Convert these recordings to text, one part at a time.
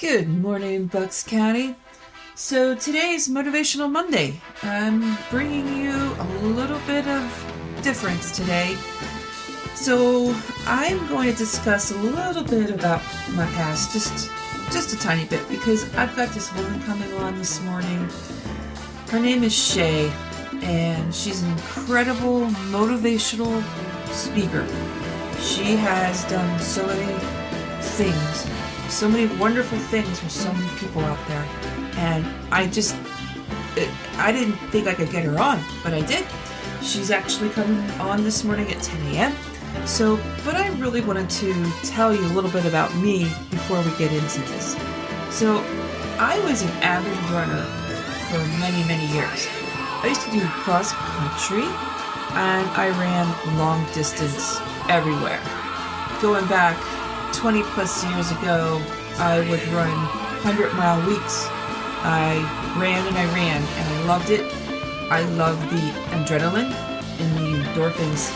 Good morning, Bucks County. So today's Motivational Monday. I'm bringing you a little bit of difference today. So I'm going to discuss a little bit about my past, just a tiny bit, because I've got this woman coming on this morning. Her name is Shay, and she's an incredible motivational speaker. She has done so many things, so many wonderful things for so many people out there, and I didn't think I could get her on, but I did. She's actually coming on this morning at 10 a.m. But I really wanted to tell you a little bit about me before we get into this. So I was an avid runner for many, many years. I used to do cross country, and I ran long distance everywhere. Going back 20 plus years ago, I would run 100-mile weeks. I ran and I loved it. I loved the adrenaline and the endorphins,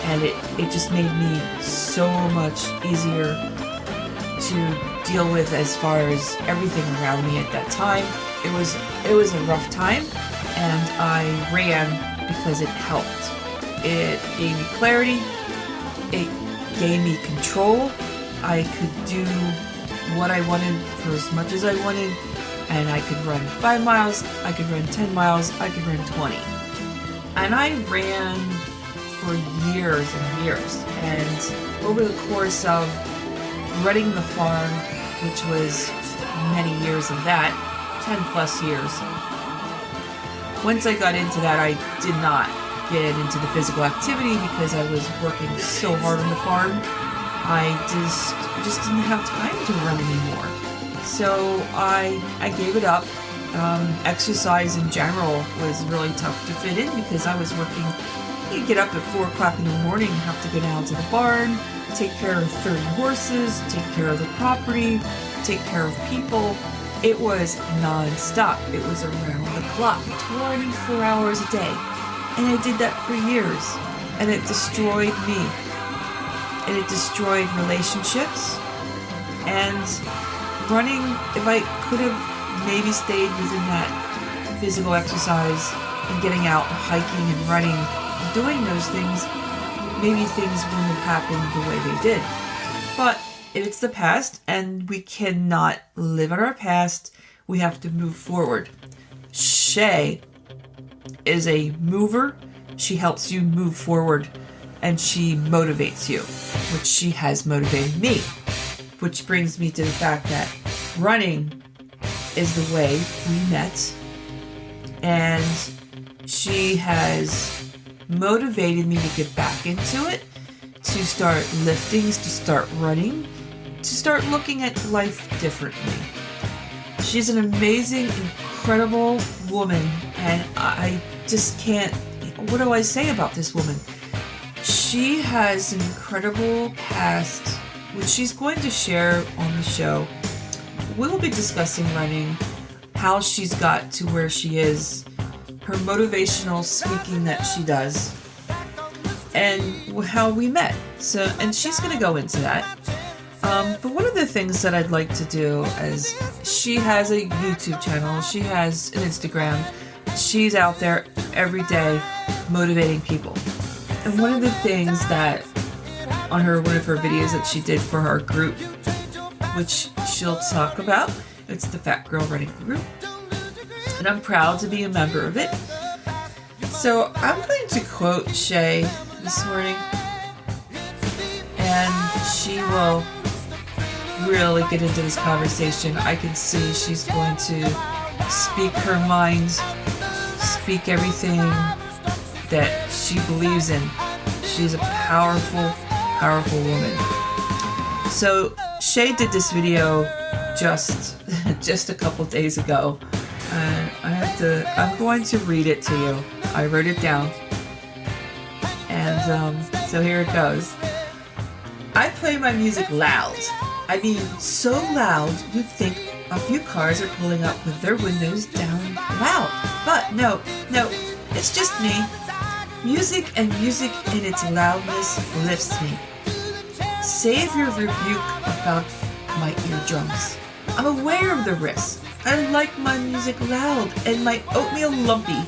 and it just made me so much easier to deal with as far as everything around me at that time. It was a rough time, and I ran because it helped. It gave me clarity. It gave me control. I could do what I wanted for as much as I wanted, and I could run 5 miles, I could run 10 miles, I could run 20. And I ran for years and years, and over the course of running the farm, which was many years of that, 10 plus years, once I got into that, I did not get into the physical activity because I was working so hard on the farm. I just didn't have time to run anymore. So I gave it up. Exercise in general was really tough to fit in because I was working. You get up at 4 o'clock in the morning, have to go down to the barn, take care of 30 horses, take care of the property, take care of people. It was non-stop. It was around the clock, 24 hours a day. And I did that for years, and it destroyed me. And it destroyed relationships. And running, if I could have maybe stayed within that physical exercise and getting out, hiking and running, doing those things, maybe things wouldn't have happened the way they did. But it's the past, and we cannot live in our past. We have to move forward. Shay is a mover. She helps you move forward, and she motivates you, which she has motivated me. Which brings me to the fact that running is the way we met, and she has motivated me to get back into it, to start lifting, to start running, to start looking at life differently. She's an amazing, incredible woman, and I just can't, what do I say about this woman? She has an incredible past, which she's going to share on the show. We'll be discussing running, how she's got to where she is, her motivational speaking that she does, and how we met. And she's going to go into that. But one of the things that I'd like to do is, she has a YouTube channel, she has an Instagram, she's out there every day motivating people. And one of the things that on one of her videos that she did for our group, which she'll talk about, it's the Fat Girl Running Group, and I'm proud to be a member of it. So I'm going to quote Shay this morning, and she will really get into this conversation. I can see she's going to speak her mind, speak everything that she believes in. She's a powerful, powerful woman. So Shay did this video just a couple days ago, and I'm going to read it to you. I wrote it down, and so here it goes. I play my music loud. I mean, so loud you'd think a few cars are pulling up with their windows down loud. But no, it's just me. Music and music in its loudness lifts me. Save your rebuke about my eardrums. I'm aware of the risks. I like my music loud and my oatmeal lumpy.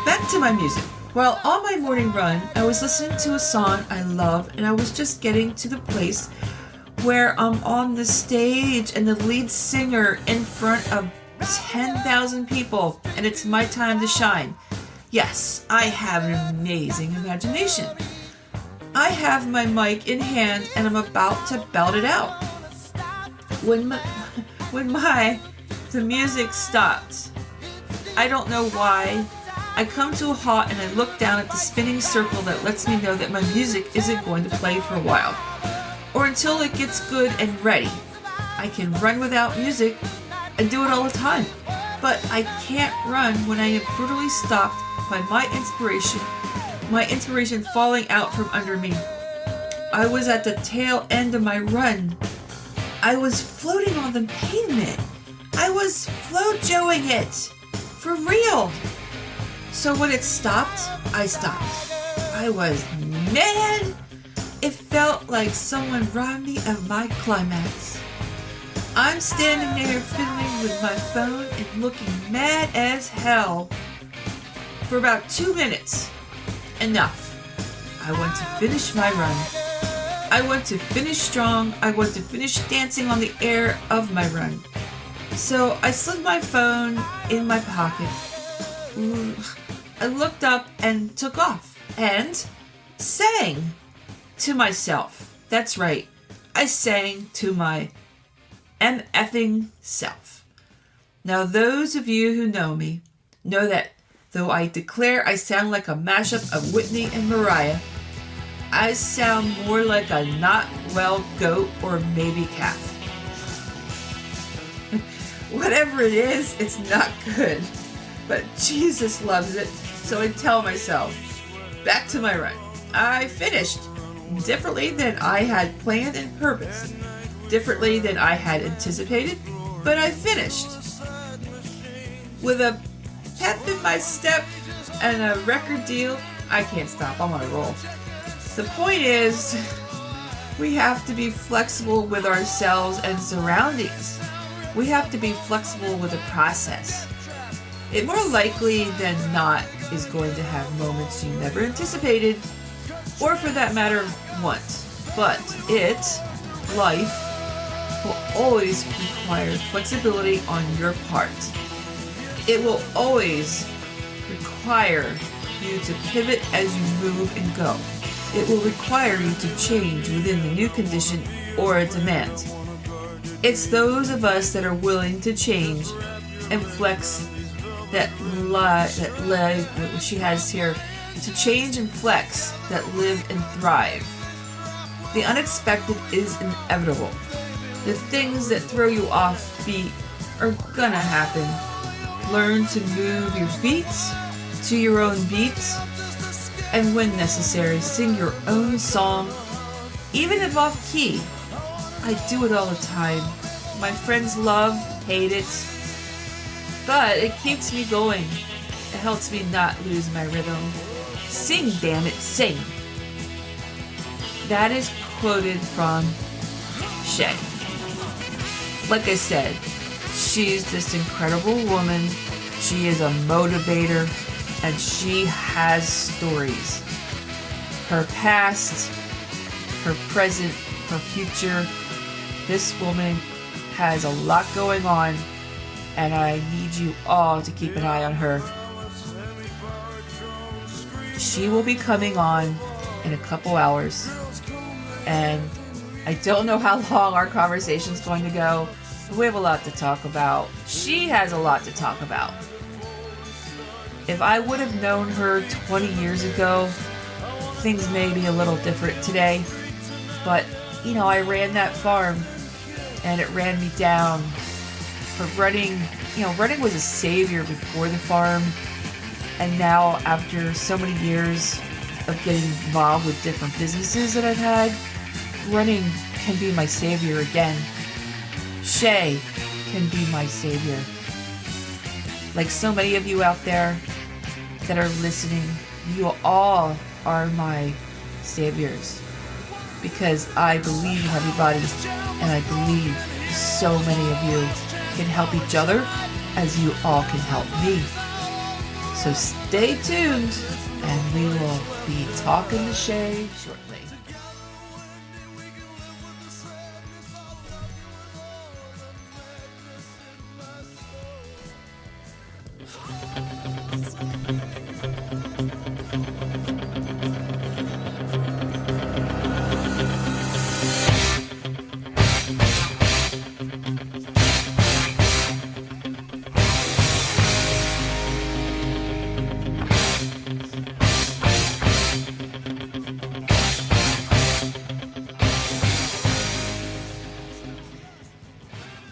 Back to my music. While on my morning run, I was listening to a song I love, and I was just getting to the place where I'm on the stage and the lead singer in front of 10,000 people, and it's my time to shine. Yes, I have an amazing imagination. I have my mic in hand and I'm about to belt it out. When the music stopped, I don't know why, I come to a halt and I look down at the spinning circle that lets me know that my music isn't going to play for a while, or until it gets good and ready. I can run without music and do it all the time, but I can't run when I am brutally stopped by my inspiration falling out from under me. I was at the tail end of my run. I was floating on the pavement. I was flojo-ing it. For real. So when it stopped, I stopped. I was mad. It felt like someone robbed me of my climax. I'm standing there fiddling with my phone and looking mad as hell for about 2 minutes. Enough. I want to finish my run. I want to finish strong. I want to finish dancing on the air of my run. So I slid my phone in my pocket. I looked up and took off and sang to myself. That's right. I sang to my MFing self. Now, those of you who know me know that though I declare I sound like a mashup of Whitney and Mariah, I sound more like a not well goat or maybe calf. Whatever it is, it's not good. But Jesus loves it, so I tell myself, back to my run. I finished differently than I had planned and purposed, differently than I had anticipated, but I finished. With a pep in my step and a record deal, I can't stop, I'm on a roll. The point is, we have to be flexible with ourselves and surroundings. We have to be flexible with the process. It more likely than not is going to have moments you never anticipated, or for that matter, want. But life, will always require flexibility on your part. It will always require you to pivot as you move and go. It will require you to change within the new condition or a demand. It's those of us that are willing to change and flex that she has here, to change and flex, that live and thrive. The unexpected is inevitable. The things that throw you off beat are gonna happen. Learn to move your feet to your own beats, and when necessary, sing your own song, even if off key. I do it all the time. My friends love, hate it, but it keeps me going. It helps me not lose my rhythm. Sing, damn it, sing. That is quoted from Shay. Like I said, she's this incredible woman. She is a motivator, and she has stories. Her past, her present, her future. This woman has a lot going on, and I need you all to keep an eye on her. She will be coming on in a couple hours, and I don't know how long our conversation is going to go. We have a lot to talk about. She has a lot to talk about. If I would have known her 20 years ago, things may be a little different today. But, I ran that farm, and it ran me down. But running was a savior before the farm. And now, after so many years of getting involved with different businesses that I've had, running can be my savior again. Shay can be my savior. Like so many of you out there that are listening, you all are my saviors. Because I believe, everybody, and I believe so many of you can help each other as you all can help me. So stay tuned, and we will be talking to Shay shortly.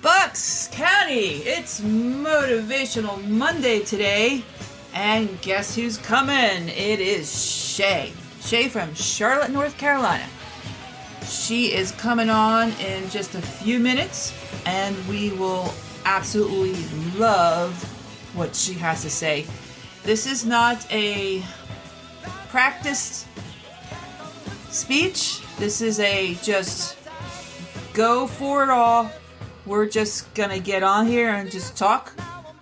Bucks County, it's Motivational Monday today, and guess who's coming? It is Shay. Shay from Charlotte, North Carolina. She is coming on in just a few minutes, and we will absolutely love what she has to say. This is not a practiced speech. This is a just go for it all. We're just gonna get on here and just talk.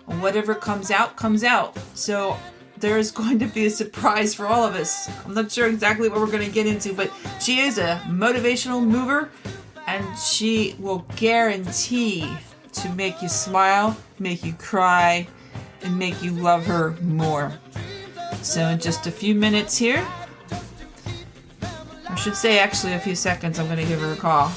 Whatever comes out, comes out. So there's going to be a surprise for all of us. I'm not sure exactly what we're gonna get into, but she is a motivational mover, and she will guarantee to make you smile, make you cry, and make you love her more. So in just a few minutes here, I should say actually a few seconds, I'm gonna give her a call.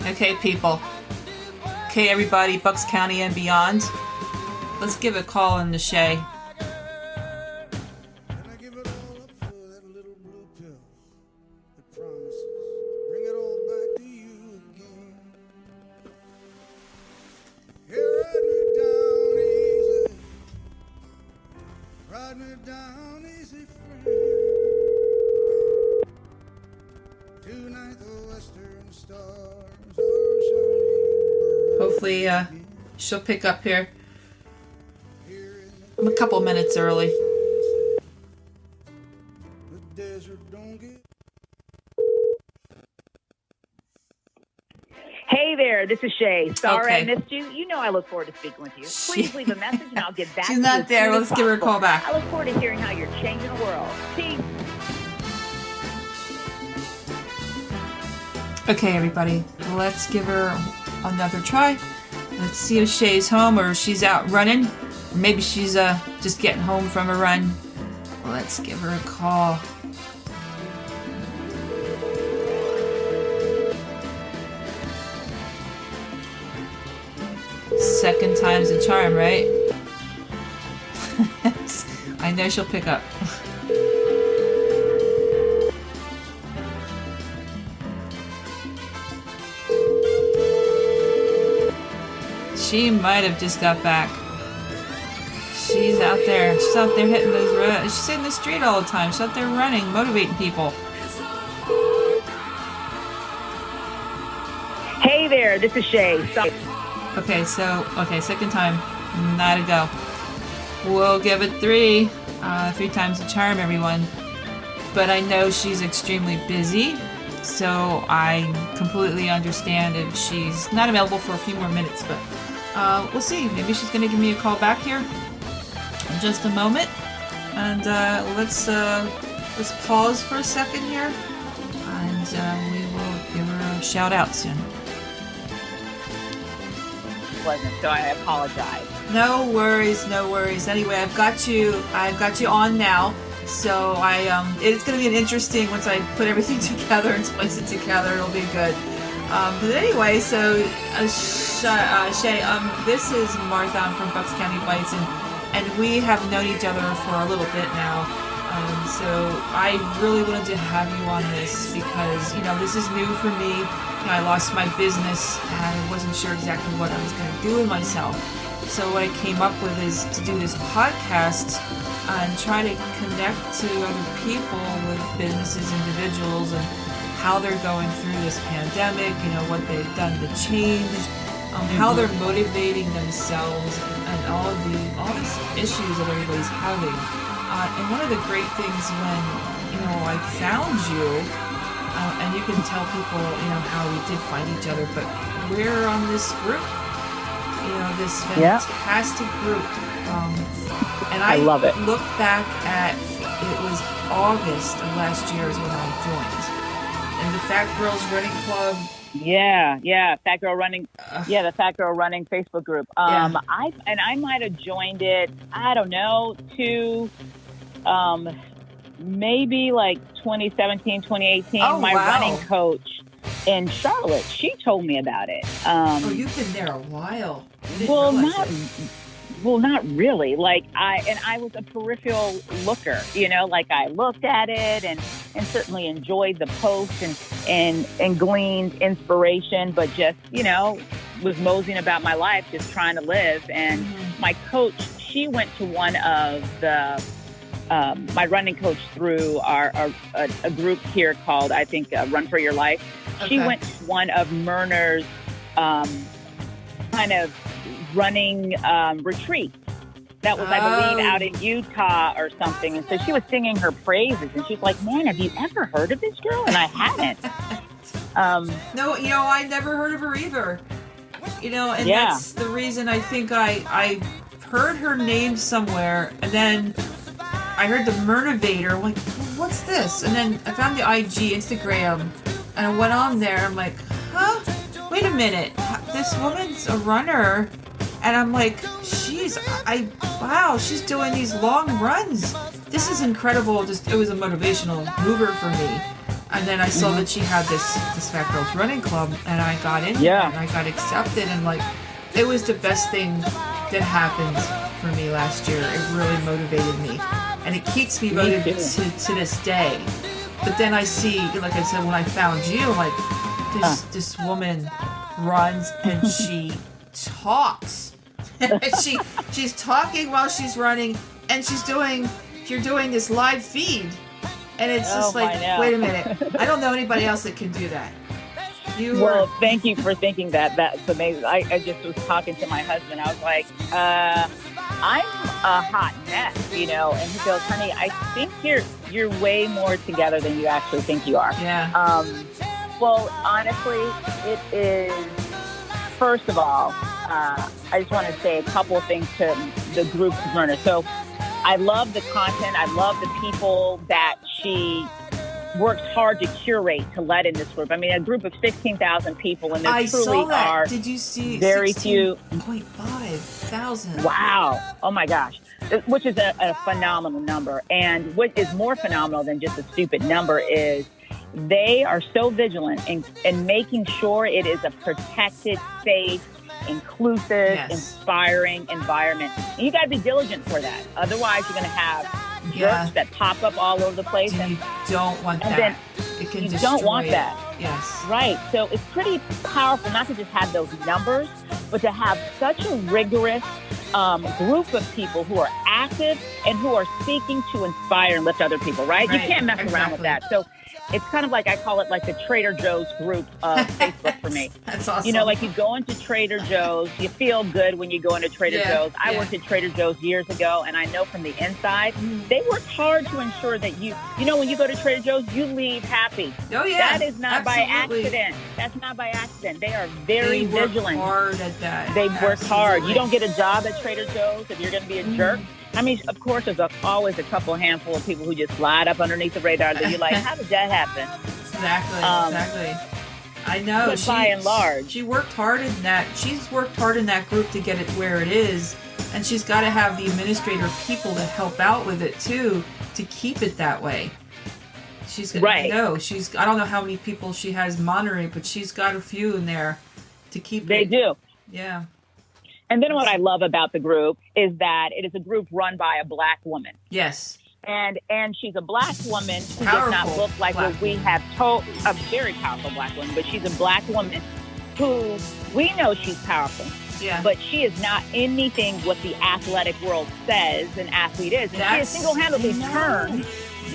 Okay, people. Okay, everybody, Bucks County and beyond. Let's give a call in to Shay. Hopefully, she'll pick up here. I'm a couple minutes early. Hey there, this is Shay. Sorry Okay. I missed you. You know I look forward to speaking with you. Please leave a message and I'll get back to you. She's not as there. soon as Let's give her a possible. call back. I look forward to hearing how you're changing the world. Peace. Okay, everybody, let's give her another try. Let's see if Shay's home or she's out running. Or maybe she's just getting home from a run. Let's give her a call. Second time's a charm, right? I know she'll pick up. She might have just got back. She's out there. She's out there hitting those roads. She's in the street all the time. She's out there running, motivating people. Hey there, this is Shay. Okay, second time. Not a go. We'll give it 3. 3 times the charm, everyone. But I know she's extremely busy, so I completely understand if she's not available for a few more minutes, but we'll see. Maybe she's going to give me a call back here in just a moment. And let's pause for a second here, and we will give her a shout out soon. So I apologize. No worries, no worries. Anyway, I've got you on now. So it's going to be an interesting, once I put everything together and splice it together, it'll be good. But anyway, so Shay, this is Martha. I'm from Bucks County Bytes, and we have known each other for a little bit now. So I really wanted to have you on this because, this is new for me. I lost my business and I wasn't sure exactly what I was going to do with myself. So what I came up with is to do this podcast and try to connect to other people with businesses, individuals, and how they're going through this pandemic, what they've done to change, how they're motivating themselves and all these issues that everybody's having. And one of the great things when, I found you, and you can tell people, how we did find each other, but we're on this group, this fantastic group. And I love it. Look back at, it was August of last year is when I joined. And the Fat Girls Running Club. Fat Girl Running. The Fat Girl Running Facebook group. I might have joined it, I don't know, maybe like 2017, 2018. My running coach in Charlotte, she told me about it. You've been there a while. Not really. I was a peripheral looker, I looked at it and certainly enjoyed the posts and gleaned inspiration, but just, was moseying about my life, just trying to live. And my coach, she went to one of the, my running coach through a group here called, I think, Run for Your Life. Okay. She went to one of Myrna's kind of running retreat that was, I believe, out in Utah or something. And so she was singing her praises, and she's like, "Man, have you ever heard of this girl?" And I hadn't. No, I never heard of her either. And that's the reason I think I heard her name somewhere, and then I heard the Myrnavator. I'm like, what's this? And then I found the Instagram, and I went on there. I'm like, huh? Wait a minute. This woman's a runner. And I'm like, she's doing these long runs. This is incredible. It was a motivational mover for me. And then I saw that she had this Fat Girls Running Club, and I got in there, and I got accepted, and it was the best thing that happened for me last year. It really motivated me, and it keeps me motivated to this day. But then I see, like I said, when I found you, this woman runs and she talks. she's talking while she's running, and you're doing this live feed, and it's just wait a minute, I don't know anybody else that can do that. Thank you for thinking that. That's amazing. I just was talking to my husband. I was like, I'm a hot mess, and he goes, "Honey, I think you're way more together than you actually think you are." Yeah. Well, honestly, it is. First of all, I just want to say a couple of things to the group's Myrna. So I love the content. I love the people that she works hard to curate to let in this group. I mean, a group of 16,000 people, and there truly are. Did you see very few? 16.5 thousand. Wow. Oh my gosh. Which is a phenomenal number. And what is more phenomenal than just a stupid number is they are so vigilant in making sure it is a protected, safe, inclusive, inspiring environment. And you got to be diligent for that. Otherwise, you're going to have jerks that pop up all over the place. And you don't want that. Then it can you destroy don't want that. Yes. Right. So it's pretty powerful not to just have those numbers, but to have such a rigorous group of people who are active and who are seeking to inspire and lift other people, right? You can't mess around with that. So it's kind of like, I call it like the Trader Joe's group of Facebook for me. That's awesome. You go into Trader Joe's, you feel good when you go into Trader Joe's. I worked at Trader Joe's years ago, and I know from the inside, they work hard to ensure that when you go to Trader Joe's, you leave happy. Oh, yeah. That is not by accident. That's not by accident. They are very vigilant. They work hard at that. They work hard. You don't get a job at Trader Joe's if you're going to be a jerk. I mean, of course, there's always a handful of people who just slide up underneath the radar that you're like, how did that happen? Exactly. I know. But by and large, she worked hard in that. She's worked hard in that group to get it where it is, and she's got to have the administrator people to help out with it too to keep it that way. She's right. I don't know how many people she has monitoring, but she's got a few in there to keep it. They do. Yeah. And then what I love about the group is that it is a group run by a Black woman. Yes. And she's a Black woman who does not look like what we have told, a very powerful Black woman, but she's a Black woman who we know she's powerful. Yeah. But she is not anything what the athletic world says an athlete is. And she has single-handedly turned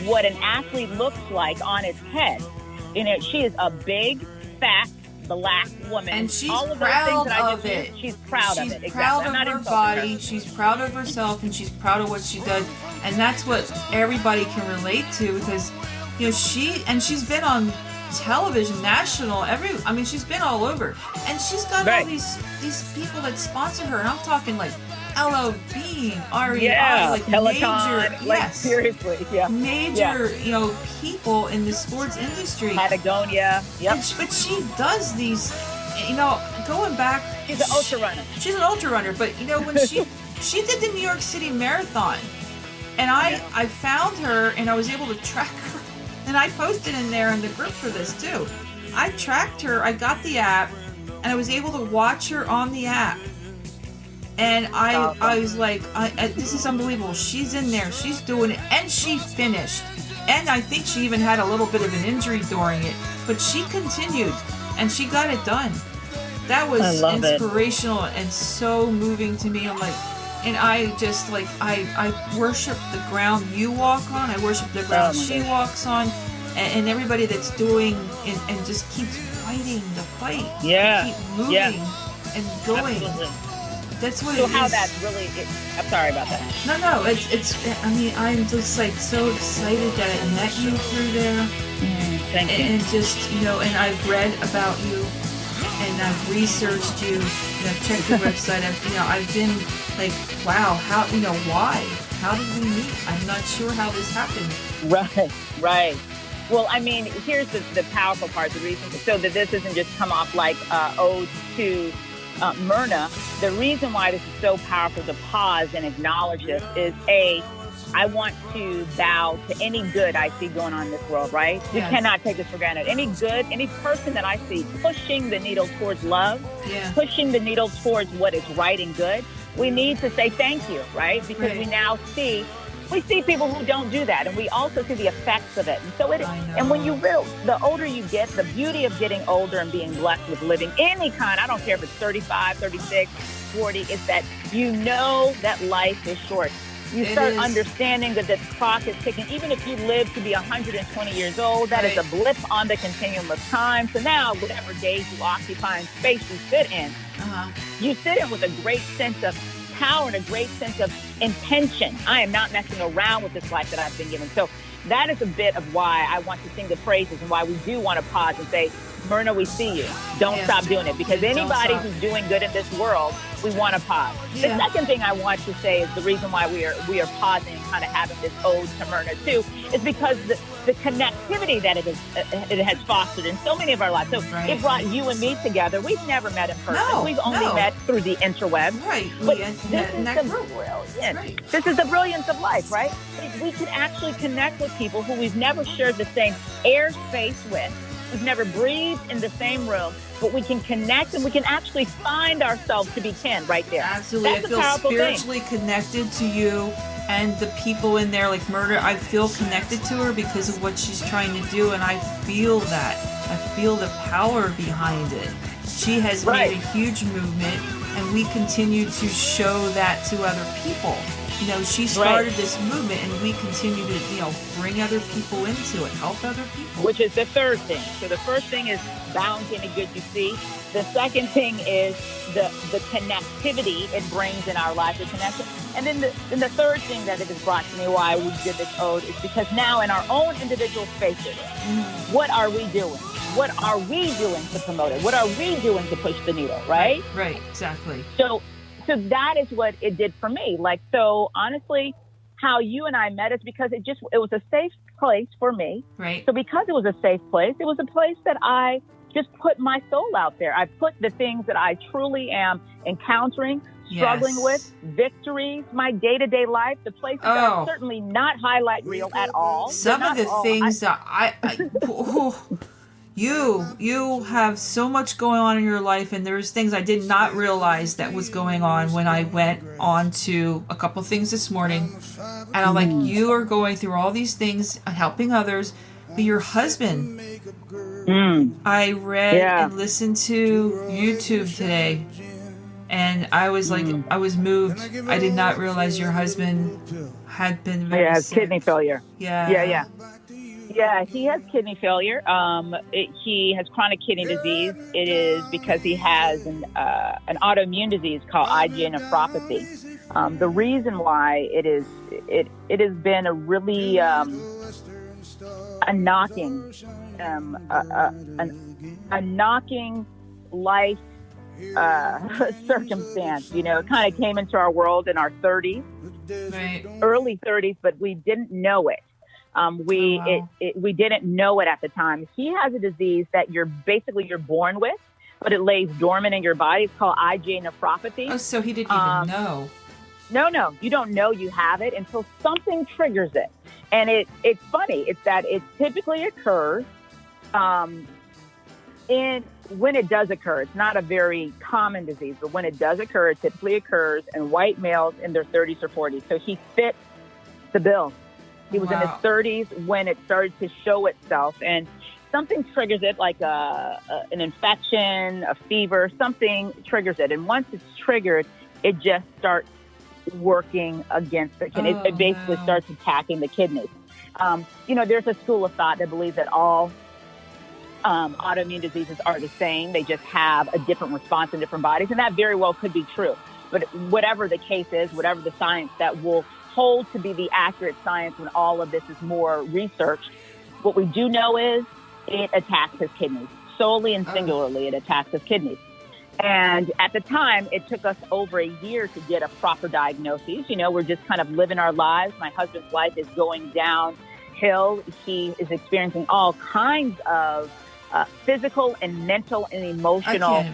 what an athlete looks like on its head. She is a big, fat, black woman. And she's all of proud those things that I of just it. used, she's proud of it. She's proud Exactly. of her body. She's proud of herself, and she's proud of what she does. And that's what everybody can relate to, because she's been on television, national, she's been all over, and she's got all these people that sponsor her. And I'm talking like LL Bean, REI, like Peloton, major, like seriously, major, people in the sports industry. Patagonia, but she does these, going back. She's an ultra runner. She's an ultra runner, but when she did the New York City Marathon, and I found her and I was able to track her, and I posted in there in the group for this too. I tracked her. I got the app, and I was able to watch her on the app. And I was like, this is unbelievable. She's in there. She's doing it. And she finished. And I think she even had a little bit of an injury during it. But she continued. And she got it done. That was inspirational and so moving to me. I'm like, and I just like, I worship the ground you walk on. I worship the ground she walks on. And everybody that's doing and just keeps fighting the fight. Yeah. Keep moving and going. Absolutely. That's what so it how is. that really I'm sorry about that. No, it's I'm just like so excited that I met you through there. Thank you. And just, and I've read about you and I've researched you and I've checked your website. I've been like, wow, how, why? How did we meet? I'm not sure how this happened. Right. Well, here's the powerful part, the reason, so that this doesn't just come off like ode to Myrna. The reason why this is so powerful to pause and acknowledge this is I want to bow to any good I see going on in this world, right? Yes. We cannot take this for granted. Any good, any person that I see pushing the needle towards love, pushing the needle towards what is right and good, we need to say thank you, right? Because we now see people who don't do that, and we also see the effects of it. And so and when the older you get, the beauty of getting older and being blessed with living any kind, I don't care if it's 35, 36, 40, is that that life is short. You start understanding that this clock is ticking. Even if you live to be 120 years old, that is a blip on the continuum of time. So now, whatever days you occupy and space you sit in, you sit in with a great sense of power and a great sense of intention. I am not messing around with this life that I've been given. So that is a bit of why I want to sing the praises and why we do want to pause and say, Myrna, we see you. Don't stop doing it. Because anybody who's doing good in this world, we want to pause. The second thing I want to say is the reason why we are pausing and kind of having this ode to Myrna too, is because the connectivity that it has fostered in so many of our lives. So it brought you and me together. We've never met in person. We've only met through the interwebs. Right. But this is the brilliance of life, right? We can actually connect with people who we've never shared the same airspace with. We've never breathed in the same room, but we can connect and we can actually find ourselves to be kin right there. Absolutely. That's I feel spiritually connected to you and the people in there, like Myrna. I feel connected to her because of what she's trying to do, and I feel that. I feel the power behind it. She has made a huge movement, and we continue to show that to other people. She started this movement, and we continue to, bring other people into it, help other people. Which is the third thing. So the first thing is bound to any good you see. The second thing is the connectivity it brings in our life, the connection. And then the third thing that it has brought to me why we did this ode is because now in our own individual spaces, what are we doing? What are we doing to promote it? What are we doing to push the needle, right? Right, exactly. So that is what it did for me. So honestly, how you and I met is because it was a safe place for me. Right. So because it was a safe place, it was a place that I just put my soul out there. I put the things that I truly am encountering, struggling with, victories, my day-to-day life, the places that are certainly not highlight reel at all. Some of the things that You have so much going on in your life, and there's things I did not realize that was going on when I went on to a couple things this morning. And I'm like, you are going through all these things, helping others, but your husband, I read and listened to YouTube today, and I was like, I was moved. I did not realize your husband had been very sick. Kidney failure. Yeah. Yeah, he has kidney failure. He has chronic kidney disease. It is because he has an autoimmune disease called IgA nephropathy. The reason why it has been a really a knocking a knocking life circumstance. You know, it kind of came into our world in our 30s, Right. early 30s, but we didn't know it. We didn't know it at the time. He has a disease that you're born with, but it lays dormant in your body. It's called IgA nephropathy. Oh, so he didn't even know. No, you don't know you have it until something triggers it. And it's funny. It's that it typically occurs when it does occur. It's not a very common disease, but when it does occur, it typically occurs in white males in their 30s or 40s. So he fits the bill. He was in his 30s when it started to show itself, and something triggers it, like an infection, a fever, something triggers it. And once it's triggered, it just starts working against the kidney. It basically starts attacking the kidneys. There's a school of thought that believes that all autoimmune diseases are the same. They just have a different response in different bodies, and that very well could be true. But whatever the case is, whatever the science that will hold to be the accurate science when all of this is more researched, what we do know is it attacks his kidneys. Solely and singularly, it attacks his kidneys. And at the time, it took us over a year to get a proper diagnosis. You know, we're just kind of living our lives. My husband's life is going downhill. He is experiencing all kinds of physical and mental and emotional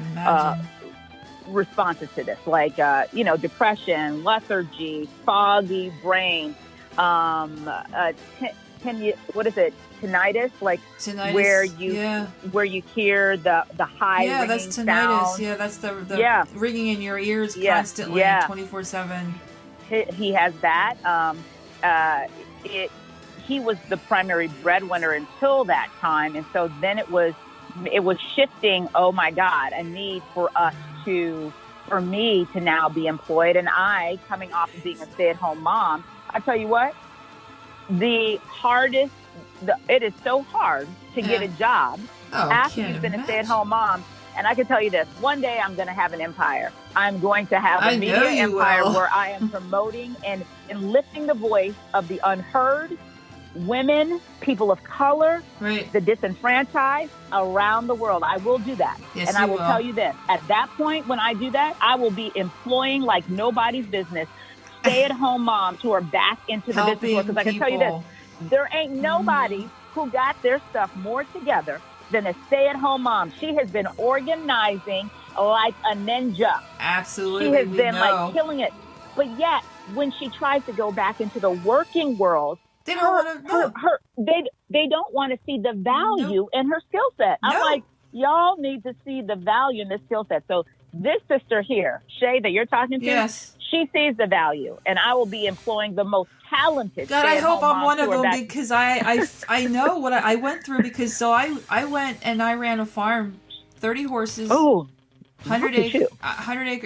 responses to this, like, depression, lethargy, foggy brain, tinnitus, like Tinnitus, where you hear the high ringing that's tinnitus. sound. Yeah, that's the ringing in your ears constantly, 24/7. He has that. He was the primary breadwinner until that time, and so then it was shifting. Oh my God, a need for me to now be employed, and I, coming off of being a stay-at-home mom, I tell you what, it is so hard to get a job after you've been a stay-at-home mom. And I can tell you this, one day I'm going to have an empire. I'm going to have a media empire where I am promoting and lifting the voice of the unheard, women, people of color, the disenfranchised around the world. I will do that. Yes, and I will tell you this, at that point, when I do that, I will be employing like nobody's business stay-at-home moms who are back into the business world. Because I can tell you this, there ain't nobody who got their stuff more together than a stay-at-home mom. She has been organizing like a ninja. Absolutely. She has been like killing it. But yet, when she tries to go back into the working world, they don't want to. They don't want to see the value in her skill set. I'm like, y'all need to see the value in this skill set. So this sister here, Shay, that you're talking to, she sees the value, and I will be employing the most talented. God, I hope I'm one of them, because I know what I went through, because so I went and I ran a farm, 30 horses. 100 acre.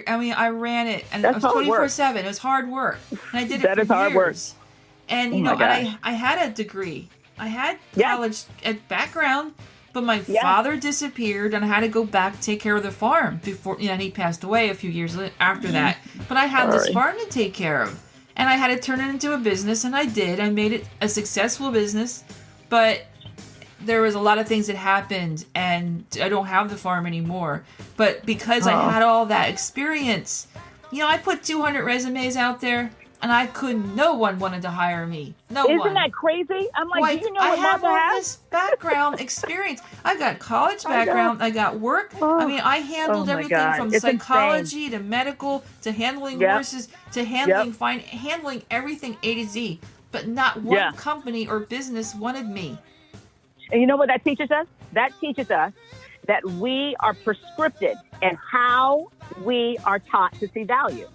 I mean, I ran it, and it was 24/7. It was hard work, and I did it for years. And I had a degree. I had college background, but my father disappeared, and I had to go back take care of the farm before. And he passed away a few years after that. But I had this farm to take care of, and I had to turn it into a business, and I did. I made it a successful business, but there was a lot of things that happened, and I don't have the farm anymore. But because I had all that experience, I put 200 resumes out there, and no one wanted to hire me. Isn't that crazy? I'm like, do you know what I have all has? this background experience. I got college background. I got work. I mean, I handled everything from psychology to medical to handling horses to handling everything A to Z. But not one company or business wanted me. And you know what that teaches us? That teaches us that we are prescripted in how we are taught to see value.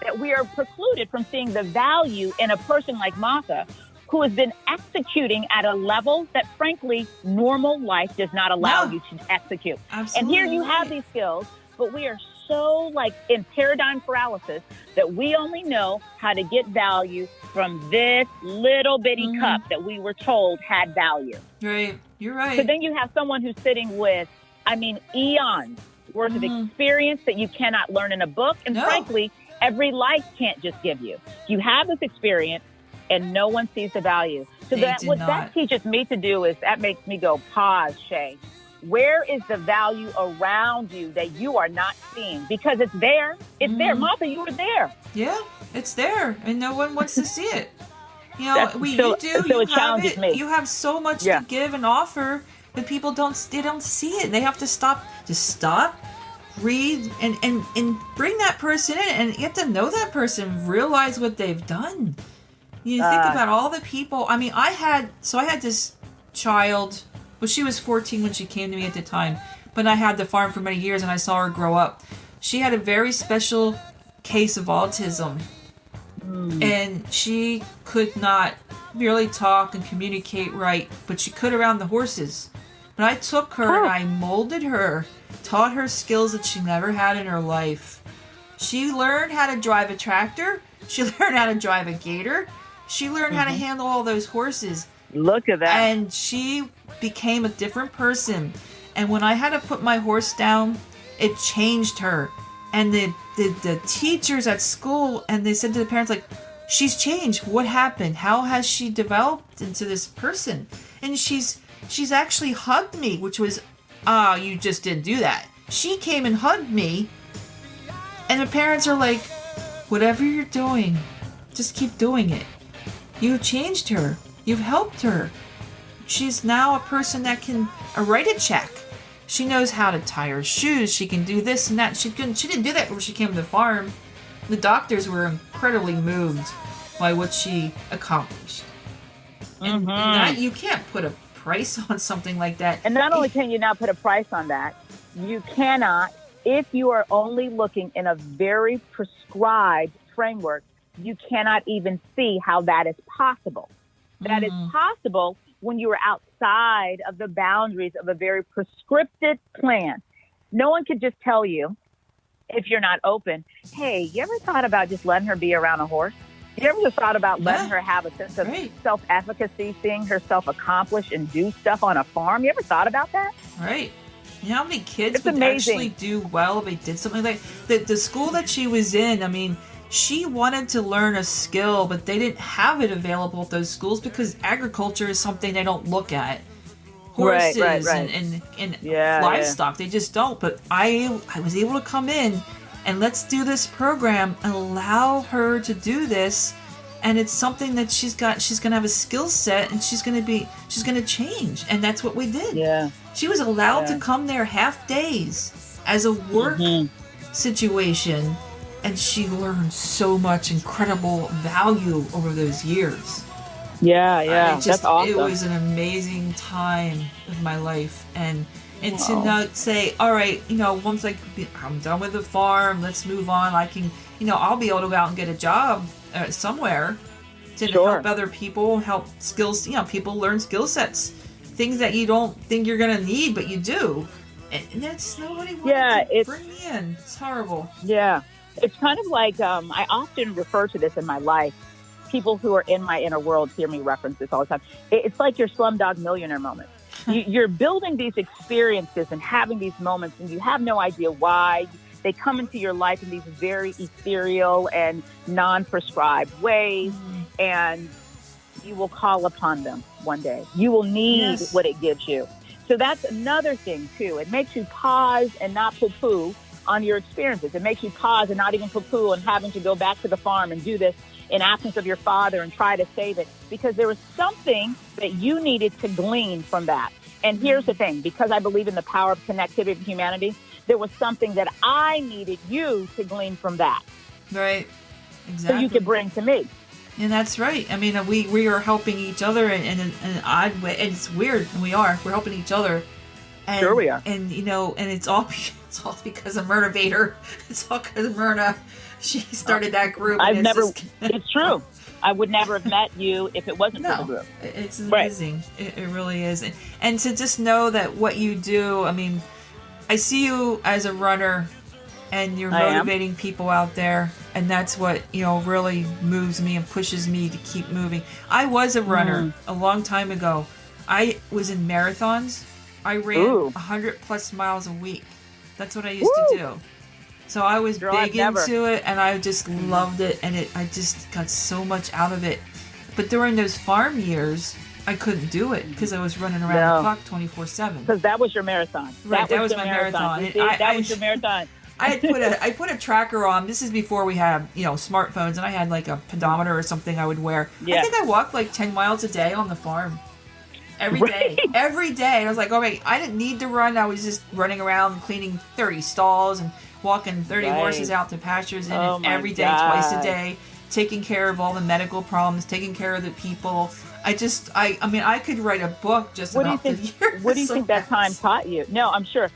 That we are precluded from seeing the value in a person like Martha, who has been executing at a level that, frankly, normal life does not allow you to execute. Absolutely. And here you have these skills, but we are so like in paradigm paralysis that we only know how to get value from this little bitty cup that we were told had value. Right. You're right. So then you have someone who's sitting with, eons worth of experience that you cannot learn in a book. And frankly, every life can't just give you. You have this experience and no one sees the value. So that teaches me to do is that makes me go, pause, Shay. Where is the value around you that you are not seeing? Because it's there. It's there. Martha, you were there. Yeah, it's there. And no one wants to see it. You know, it challenges me. You have so much to give and offer, but people don't see it. They have to stop, read, and bring that person in and get to know that person, realize what they've done. You think about all the people. I mean, I had this child. Well, she was 14 when she came to me at the time, but I had the farm for many years and I saw her grow up. She had a very special case of autism, and she could not really talk and communicate right, but she could around the horses. But I took her and I molded her, taught her skills that she never had in her life. She learned how to drive a tractor. She learned how to drive a gator. She learned how to handle all those horses. Look at that. And she became a different person. And when I had to put my horse down, it changed her. And the teachers at school, and they said to the parents, like, she's changed. What happened? How has she developed into this person? And she's actually hugged me, which was, you just didn't do that. She came and hugged me. And the parents are like, whatever you're doing, just keep doing it. You've changed her. You've helped her. She's now a person that can write a check. She knows how to tie her shoes. She can do this and that. She didn't do that when she came to the farm. The doctors were incredibly moved by what she accomplished. And that, you can't put a price on something like that. And not only can you not put a price on that, you cannot, if you are only looking in a very prescribed framework, you cannot even see how that is possible. That is possible when you are outside of the boundaries of a very prescripted plan. No one could just tell you, if you're not open, hey, you ever thought about just letting her be around a horse? You ever just thought about letting her have a sense of self-efficacy, seeing herself accomplish and do stuff on a farm? You ever thought about that? Right. You know how many kids would actually do well if they did something like that? The school that she was in, I mean, she wanted to learn a skill, but they didn't have it available at those schools because agriculture is something they don't look at. Horses and livestock, they just don't. But I was able to come in and let's do this program and allow her to do this. And it's something that she's going to have a skill set and she's going to change. And that's what we did. Yeah. She was allowed to come there half days as a work situation. And she learned so much incredible value over those years. Yeah, that's awesome. It was an amazing time of my life. And to not say, all right, once I'm done with the farm, let's move on. I can, I'll be able to go out and get a job somewhere to help other people, help skills. People learn skill sets, things that you don't think you're going to need, but you do. And that's nobody wanted to bring me in. It's horrible. Yeah. It's kind of like, I often refer to this in my life. People who are in my inner world hear me reference this all the time. It's like your Slumdog Millionaire moment. You're building these experiences and having these moments, and you have no idea why. They come into your life in these very ethereal and non-prescribed ways, and you will call upon them one day. You will need what it gives you. So that's another thing, too. It makes you pause and not poo-poo on your experiences. It makes you pause and not even poo-poo on having to go back to the farm and do this in absence of your father and try to save it, because there was something that you needed to glean from that. And here's the thing, because I believe in the power of connectivity of humanity, there was something that I needed you to glean from that. Right. Exactly. So you could bring to me. And that's right. I mean, we are helping each other in an odd way. And it's weird. And we're helping each other. And, sure we are. And, and it's all because of Myrna Vader. It's all because of Myrna. She started that group. It's true. I would never have met you if it wasn't for the group. It's amazing. Right. It really is. And to just know that what you do, I mean, I see you as a runner and you're I am. motivating people out there, and that's what, really moves me and pushes me to keep moving. I was a runner a long time ago. I was in marathons. I ran 100 plus miles a week. That's what I used to do. So I was big into it, and I just loved it, and I just got so much out of it. But during those farm years, I couldn't do it because I was running around the clock 24/7. Because that was your marathon. Right, that was my marathon. That was your marathon. I put a tracker on. This is before we had, smartphones, and I had like a pedometer or something I would wear. Yeah. I think I walked like 10 miles a day on the farm. Every day. And I was like, all right, I didn't need to run. I was just running around cleaning 30 stalls and walking 30 horses out to pastures and every day, twice a day, taking care of all the medical problems, taking care of the people. I could write a book just about the years. What do you think that time taught you? No, I'm sure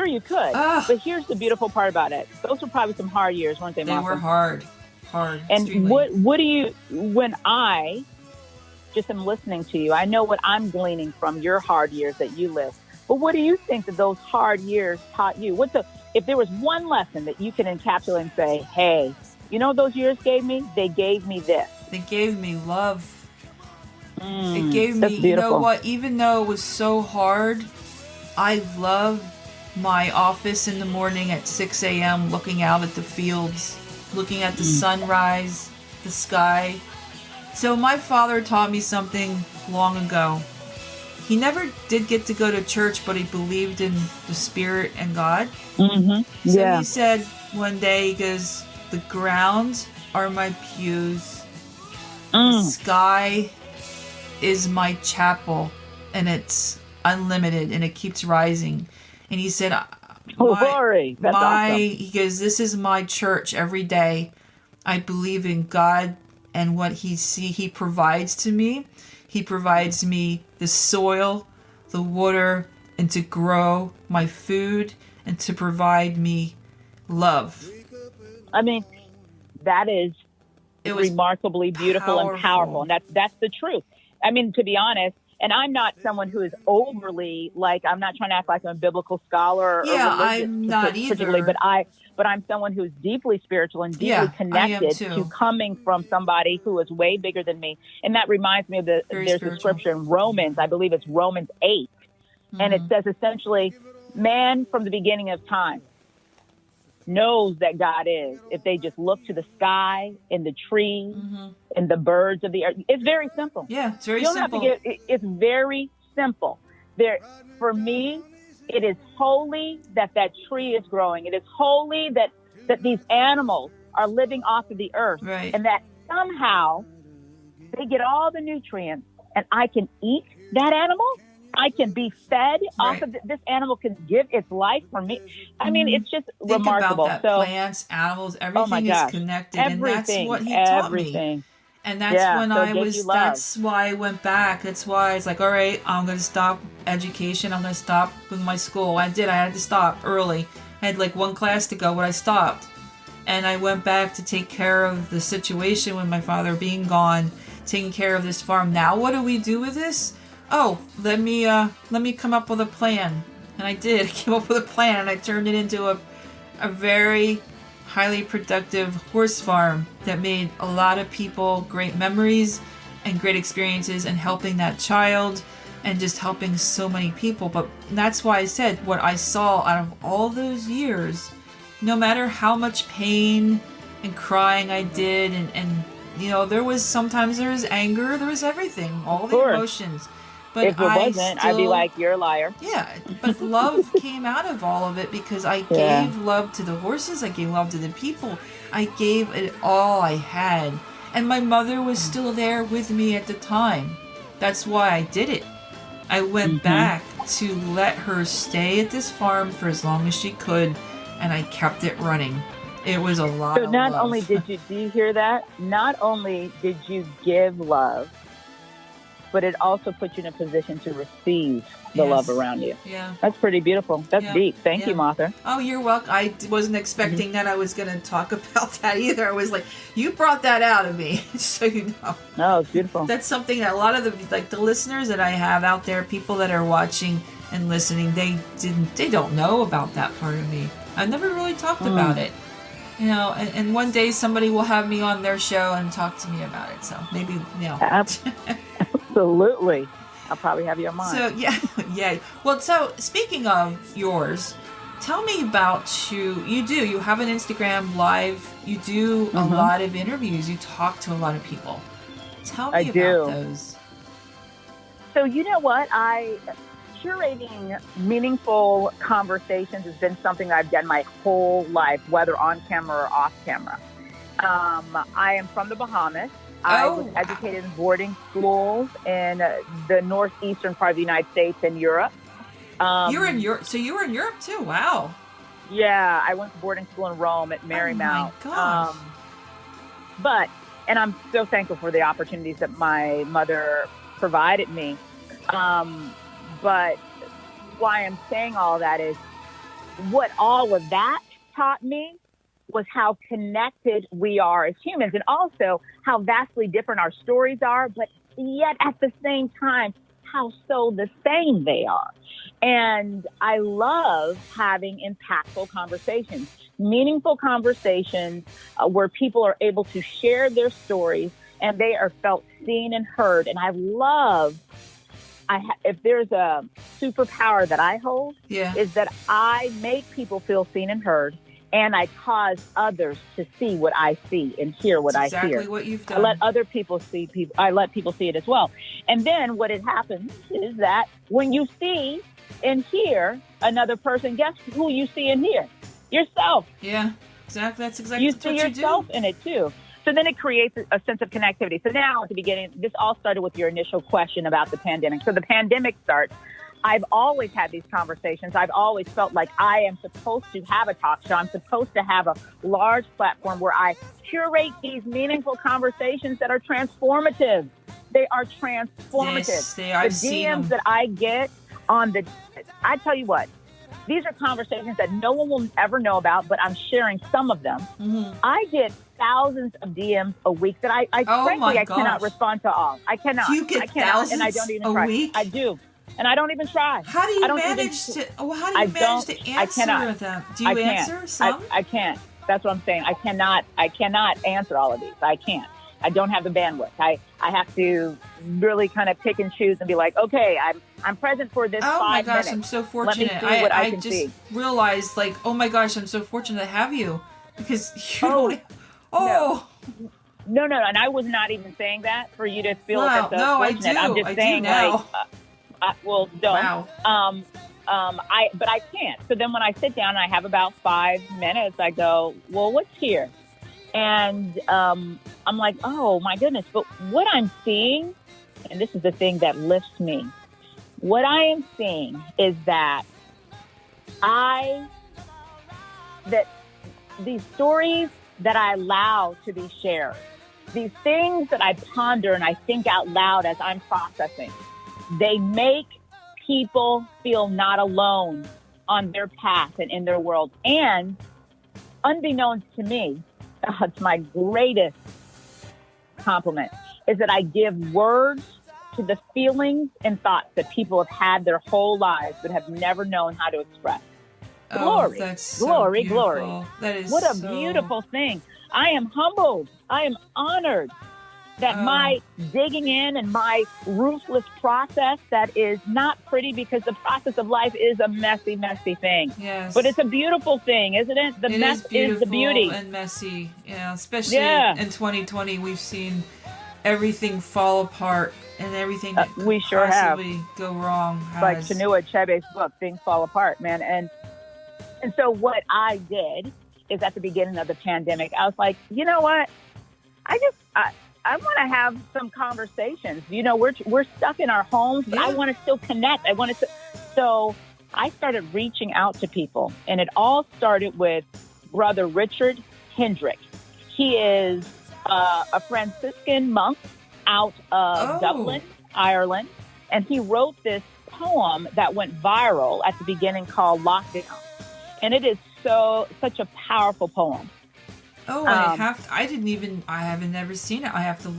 you could. But here's the beautiful part about it. Those were probably some hard years, weren't they, Martha? They were hard. And extremely. What do you, when I just am listening to you, I know what I'm gleaning from your hard years that you lived. But what do you think that those hard years taught you? If there was one lesson that you can encapsulate and say, hey, those years gave me? They gave me this. They gave me love. It gave me, beautiful. You know what, even though it was so hard, I loved my office in the morning at 6 a.m., looking out at the fields, looking at the sunrise, the sky. So my father taught me something long ago. He never did get to go to church, but he believed in the Spirit and God. Mm-hmm. So he said one day, he goes, the ground are my pews, the sky is my chapel, and it's unlimited, and it keeps rising. And he said, glory. That's awesome. He goes, this is my church every day. I believe in God and what he provides to me. He provides me the soil, the water, and to grow my food, and to provide me love. I mean, that is remarkably beautiful and powerful. And that's the truth. I mean, to be honest, and I'm not someone who is overly, I'm not trying to act like I'm a biblical scholar or religious, I'm not either. But I'm someone who's deeply spiritual and deeply connected to coming from somebody who is way bigger than me. And that reminds me of there's a scripture in Romans, I believe it's Romans 8. And it says essentially, man from the beginning of time knows that God is. If they just look to the sky and the trees and the birds of the earth, it's very simple. Yeah, it's very simple. It's very simple. For me, it is holy that tree is growing. It is holy that these animals are living off of the earth, and that somehow they get all the nutrients, and I can eat that animal. I can be fed off of this animal can give its life for me. I mean, it's just remarkable. Think about that. Plants, animals, everything is connected, and that's what he taught me. And that's that's why I went back. That's why it's like, all right, I'm going to stop education. I'm going to stop with my school. I had to stop early. I had like one class to go, but I stopped. And I went back to take care of the situation with my father being gone, taking care of this farm. Now what do we do with this? Oh, let me come up with a plan. And I did. I came up with a plan, and I turned it into a very highly productive horse farm that made a lot of people great memories and great experiences, and helping that child and just helping so many people. But that's why I said what I saw out of all those years, no matter how much pain and crying I did, and there was anger, there was everything, all the emotions. But if it wasn't, I'd be like, you're a liar. Yeah, but love came out of all of it because I gave love to the horses. I gave love to the people. I gave it all I had. And my mother was still there with me at the time. That's why I did it. I went back to let her stay at this farm for as long as she could, and I kept it running. It was a lot of love. So not only do you hear that? Not only did you give love, but it also puts you in a position to receive the love around you. Yeah. That's pretty beautiful. That's deep. Thank you, Martha. Oh, you're welcome. I wasn't expecting that I was going to talk about that either. I was like, you brought that out of me, so you know. Oh, it's beautiful. That's something that a lot of the listeners that I have out there, people that are watching and listening, they don't know about that part of me. I never really talked about it. You know, and one day somebody will have me on their show and talk to me about it. So maybe, you know. Absolutely. I'll probably have you on mine. So, yeah. Well, so speaking of yours, tell me about you have an Instagram live. You do a lot of interviews. You talk to a lot of people. Tell me about those. So, you know what? Curating meaningful conversations has been something I've done my whole life, whether on camera or off camera. I am from the Bahamas. I was educated in boarding schools in the northeastern part of the United States and Europe. You're in Europe, so you were in Europe too. Wow. Yeah, I went to boarding school in Rome at Marymount. Oh my gosh. And I'm so thankful for the opportunities that my mother provided me. But why I'm saying all that is what all of that taught me was how connected we are as humans, and also how vastly different our stories are, but yet at the same time, how so the same they are. And I love having impactful conversations, meaningful conversations where people are able to share their stories and they are felt seen and heard. And I love if there's a superpower that I hold, is that I make people feel seen and heard, and I cause others to see what I see and hear what I hear. Exactly what you've done. I let other people see I let people see it as well. And then what happens is that when you see and hear another person, guess who you see and hear? Yourself. Yeah, exactly. That's exactly what you do. You see yourself in it too. So then it creates a sense of connectivity. So now at the beginning, this all started with your initial question about the pandemic. So the pandemic starts. I've always had these conversations. I've always felt like I am supposed to have a talk show. I'm supposed to have a large platform where I curate these meaningful conversations that are transformative. They are transformative. Yes, they are. The DMs that I get I tell you what, these are conversations that no one will ever know about, but I'm sharing some of them. Mm-hmm. I get thousands of DMs a week that I frankly, I cannot respond to all. I cannot. You get thousands and I don't even try. Week? I do. And I don't even try. How do you manage to answer them? Do you answer some? I can't. That's what I'm saying. I cannot answer all of these. I can't. I don't have the bandwidth. I have to really kind of pick and choose and be like, okay, I'm present for this 5 minutes. Oh my gosh, I'm so fortunate. Let me see what I can just see. realized, like, oh my gosh, I'm so fortunate to have you because you don't. No, and I was not even saying that for you to feel fortunate. I do. I'm just saying, now. Well, don't. Wow. But I can't. So then when I sit down and I have about 5 minutes, I go, well, what's here? And I'm like, oh my goodness. But what I'm seeing, and this is the thing that lifts me, what I am seeing is that these stories that I allow to be shared, these things that I ponder and I think out loud as I'm processing, they make people feel not alone on their path and in their world. And unbeknownst to me, it's my greatest compliment, is that I give words to the feelings and thoughts that people have had their whole lives but have never known how to express. Glory, that's so glory, beautiful. Glory. That is what a beautiful thing. I am humbled. I am honored that my digging in and my ruthless process that is not pretty, because the process of life is a messy, messy thing. Yes. But it's a beautiful thing, isn't it? The mess is the beauty. And messy. Yeah, especially in 2020, we've seen everything fall apart and everything that could we sure possibly have. Go wrong. Like Chinua Achebe's book, Things Fall Apart, man. And so what I did is at the beginning of the pandemic, I was like, you know what? I want to have some conversations. You know, we're stuck in our homes, but I want to still connect. So I started reaching out to people, and it all started with Brother Richard Hendrick. He is a Franciscan monk out of Dublin, Ireland, and he wrote this poem that went viral at the beginning called Lockdown. And it is such a powerful poem. Oh, I haven't never seen it. I have to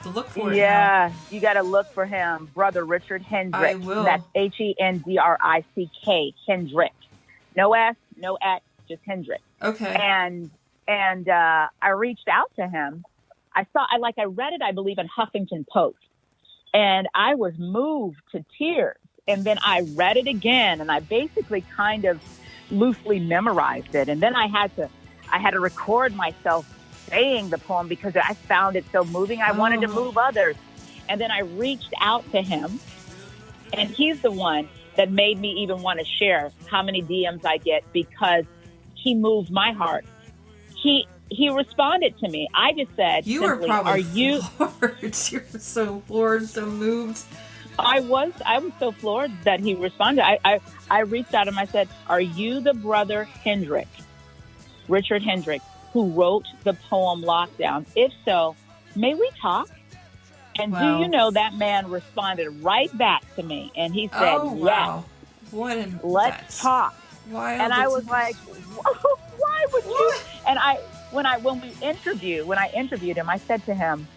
look for it. Yeah, you got to look for him, Brother Richard Hendrick. I will. That's Hendrick. Hendrick. No S, no X, just Hendrick. Okay. And I reached out to him. I read it, I believe, in Huffington Post, and I was moved to tears. And then I read it again, and I basically kind of loosely memorized it. And then I had to record myself saying the poem because I found it so moving. I wanted to move others. And then I reached out to him, and he's the one that made me even want to share how many DMs I get because he moved my heart. He responded to me. I just said, you simply, were probably are you floored. You were so floored, so moved. I was so floored that he responded. I reached out to him. I said, are you the brother Hendrick, Richard Hendrick, who wrote the poem Lockdown? If so, may we talk? And do you know that man responded right back to me, and he said, wow. Yes, let's talk. Wild. And I was like, why would you? And when I interviewed him, I said to him,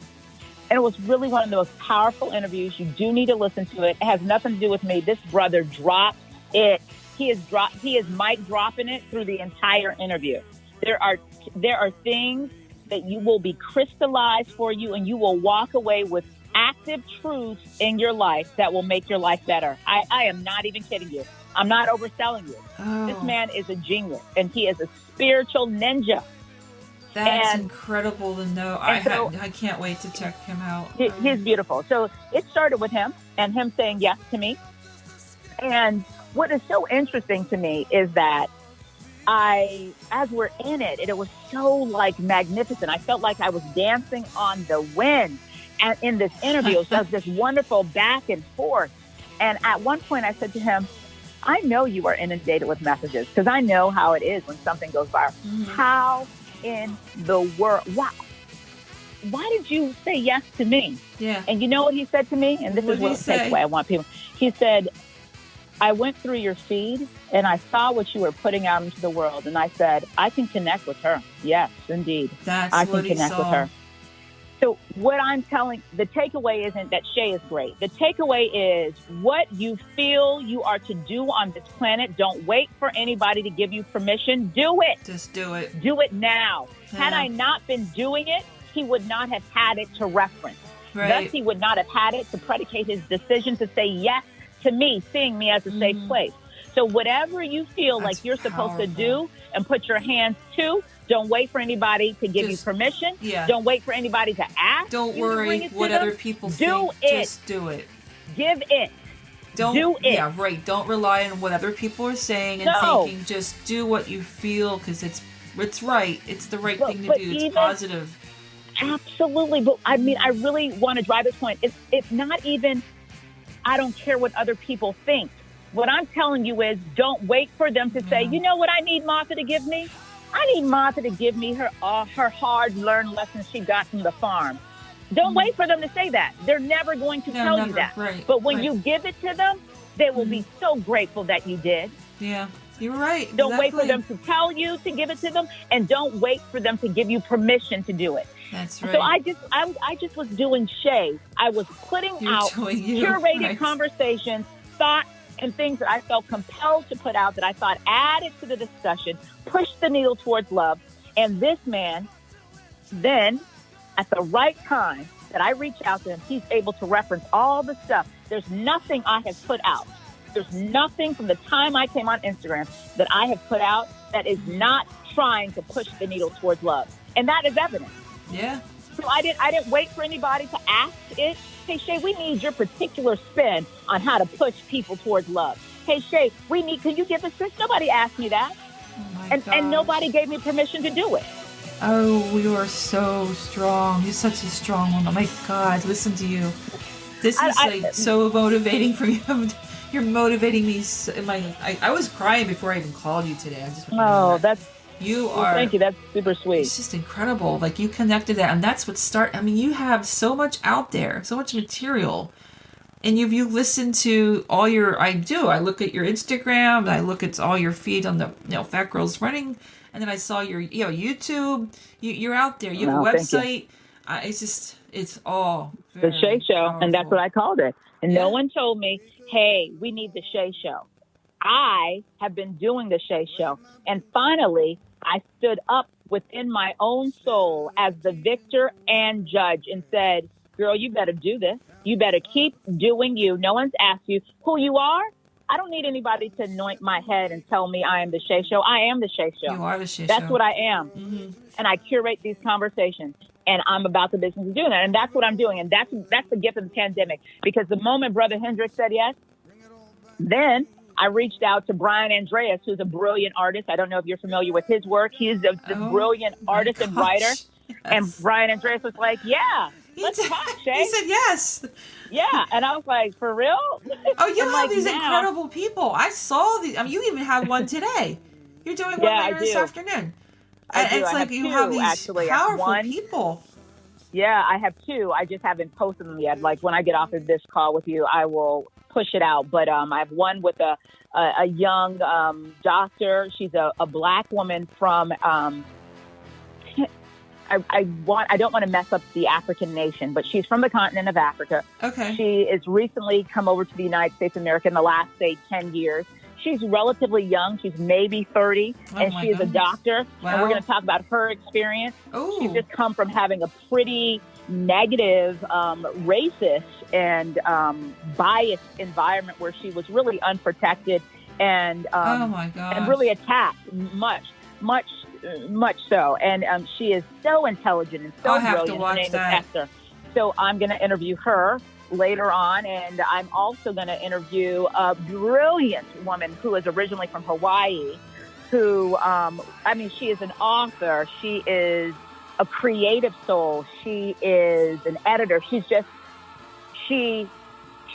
and it was really one of the most powerful interviews. You do need to listen to it. It has nothing to do with me. This brother dropped it. He is mic dropping it through the entire interview. There are things that you will be crystallized for you, and you will walk away with active truths in your life that will make your life better. I am not even kidding you. I'm not overselling you. This man is a genius, and he is a spiritual ninja. That's incredible to know. I can't wait to check him out. He's beautiful. So it started with him and him saying yes to me. And what is so interesting to me is that as we're in it, it was so like magnificent. I felt like I was dancing on the wind. And in this interview, it was this wonderful back and forth. And at one point I said to him, I know you are inundated with messages because I know how it is when something goes viral. Mm-hmm. How in the world? Why did you say yes to me? Yeah. And you know what he said to me? And this is what the takeaway I want people. He said, I went through your feed and I saw what you were putting out into the world. And I said, I can connect with her. Yes, indeed. I can connect with her. So what I'm telling, the takeaway isn't that Shay is great. The takeaway is what you feel you are to do on this planet. Don't wait for anybody to give you permission. Do it. Just do it. Do it now. Yeah. Had I not been doing it, he would not have had it to reference. Right. Thus, he would not have had it to predicate his decision to say yes to me, seeing me as a safe place. So whatever you feel like you're supposed to do and put your hands to, don't wait for anybody to give you permission. Yeah. Don't wait for anybody to ask. Don't worry what other people think. Do it. Just do it. Give it. Do it. Yeah, right. Don't rely on what other people are saying and thinking. Just do what you feel because it's right. It's the right thing to do. It's positive. Absolutely. But I mean, I really want to drive this point. It's not even, I don't care what other people think. What I'm telling you is don't wait for them to say, you know what I need Martha to give me? I need Martha to give me her hard-learned lessons she got from the farm. Don't wait for them to say that. They're never going to tell you that. Right, but when you give it to them, they will be so grateful that you did. Yeah, you're right. Don't wait for them to tell you to give it to them, and don't wait for them to give you permission to do it. That's right. So I just was doing Shay. I was putting out curated conversations, thoughts, and things that I felt compelled to put out that I thought added to the discussion, pushed the needle towards love. And this man, then, at the right time that I reach out to him, he's able to reference all the stuff. There's nothing I have put out. There's nothing from the time I came on Instagram that I have put out that is not trying to push the needle towards love. And that is evident. Yeah. So I didn't wait for anybody to ask it. Hey, Shay, we need your particular spin on how to push people towards love. Hey, Shay, can you give us this? Nobody asked me that. Oh and nobody gave me permission to do it. Oh, you are so strong. You're such a strong one. Oh, my God. Listen to you. This is so motivating for you. You're motivating me. I was crying before I even called you today. Thank you. That's super sweet. It's just incredible. Like you connected that, and that's what you have so much out there, so much material. And you listen to all I look at your Instagram, I look at all your feed on the Fat Girls Running, and then I saw your YouTube. You're out there. You have a website. It's all very the Shay Show, powerful. And that's what I called it. And no one told me, hey, we need the Shay Show. I have been doing the Shay Show. And finally, I stood up within my own soul as the victor and judge and said, girl, you better do this. You better keep doing you. No one's asked you who you are. I don't need anybody to anoint my head and tell me I am the Shay Show. I am the Shay Show. You are the Shay Show. That's what I am. Mm-hmm. And I curate these conversations. And I'm about the business of doing that. And that's what I'm doing. And that's the gift of the pandemic. Because the moment Brother Hendricks said yes, then I reached out to Brian Andreas, who's a brilliant artist. I don't know if you're familiar with his work. He's a brilliant artist and writer. Yes. And Brian Andreas was like, yeah, let's talk, Shay. He said yes. Yeah. And I was like, for real? Oh, you have these incredible people. I saw these. I mean, you even had one today. You're doing one later this afternoon. It's like you have these powerful people. Yeah, I have two. I just haven't posted them yet. Like when I get off of this call with you, I will push it out. But I have one with a young doctor. She's a Black woman from. I don't want to mess up the African nation, but she's from the continent of Africa. Okay. She has recently come over to the United States of America in the last, say, 10 years. She's relatively young. She's maybe 30, and she is a doctor. Wow. And we're going to talk about her experience. Ooh. She's just come from having a pretty negative, racist and biased environment where she was really unprotected and oh my God, and really attacked much so. And she is so intelligent and so brilliant. To watch her name that. is Esther. So I'm going to interview her later on, and I'm also going to interview a brilliant woman who is originally from Hawaii, who, she is an author, she is a creative soul, she is an editor, she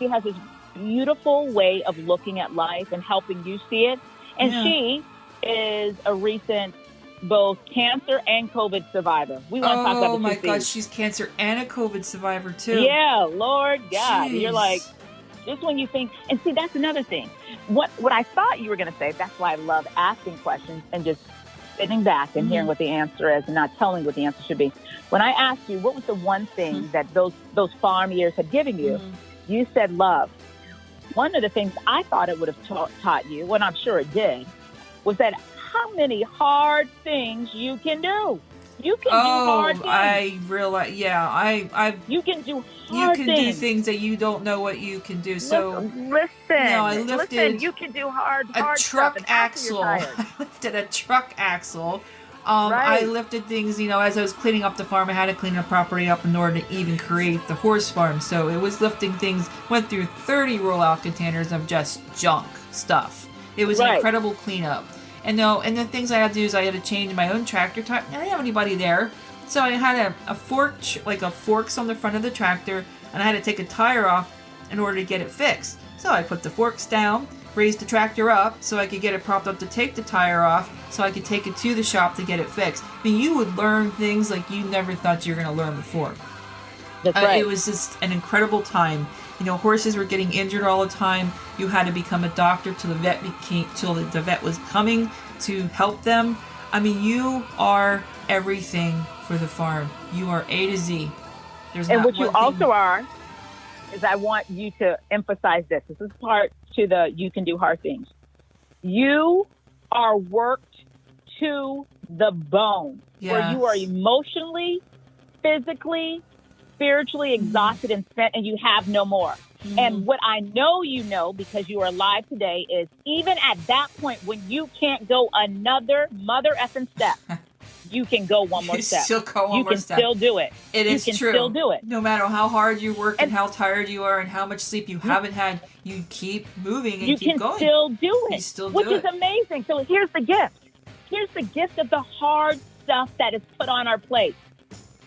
has this beautiful way of looking at life and helping you see it, and she is a recent both cancer and COVID survivor. We want to talk about the Oh my God, she's cancer and a COVID survivor too. Yeah, Lord God. Jeez. You're like, just when you think, and see, that's another thing. What I thought you were going to say, that's why I love asking questions and just sitting back and hearing what the answer is and not telling what the answer should be. When I asked you, what was the one thing that those farm years had given you, you said love. One of the things I thought it would have taught you, and I'm sure it did, was that how many hard things you can do. You can do hard things. I realize, you can do hard things. You can do things that you don't know what you can do. So listen, I lifted you can do hard a truck axle. I lifted a truck axle. I lifted things, as I was cleaning up the farm, I had to clean the property up in order to even create the horse farm. So it was lifting things, went through 30 rollout containers of just junk stuff. It was an incredible cleanup. And the things I had to do is I had to change my own tractor tire. I didn't have anybody there. So I had a fork, like a forks on the front of the tractor, and I had to take a tire off in order to get it fixed. So I put the forks down, raised the tractor up so I could get it propped up to take the tire off so I could take it to the shop to get it fixed. I mean, you would learn things like you never thought you were going to learn before. That's right. It was just an incredible time. Horses were getting injured all the time. You had to become a doctor till the vet was coming to help them. I mean, you are everything for the farm. You are A to Z. And what you also are is I want you to emphasize this. This is part to the you can do hard things. You are worked to the bone. Yes. Where you are emotionally, physically, spiritually exhausted and spent, and you have no more. And what I know because you are alive today is even at that point when you can't go another mother effing step, you can go one more step. Still go one you more can step. Still do it. It is true. You can true. still do it. No matter how hard you work and how tired you are and how much sleep you haven't had, you keep moving and keep going. You can still do it. You still do which it. is amazing. So here's the gift. Here's the gift of the hard stuff that is put on our plate.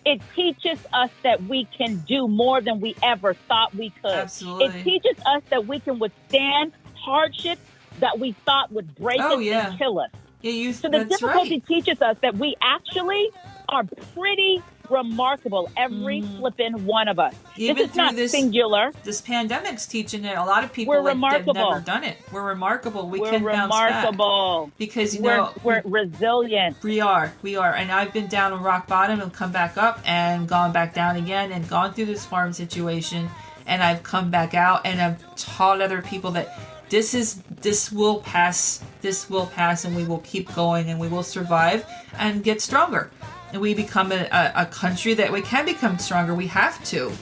It teaches us that we can do more than we ever thought we could. Absolutely. It teaches us that we can withstand hardships that we thought would break us and kill us. Yeah, so the difficulty teaches us that we actually are pretty remarkable, every flipping one of us. Even this is not singular. This pandemic's teaching it. A lot of people have never done it. We're remarkable. We're remarkable. Because we're resilient. We are. And I've been down on rock bottom and come back up and gone back down again and gone through this farm situation, and I've come back out and I've taught other people that this is this will pass, and we will keep going, and we will survive and get stronger. And we become a country that we can become stronger. We have to.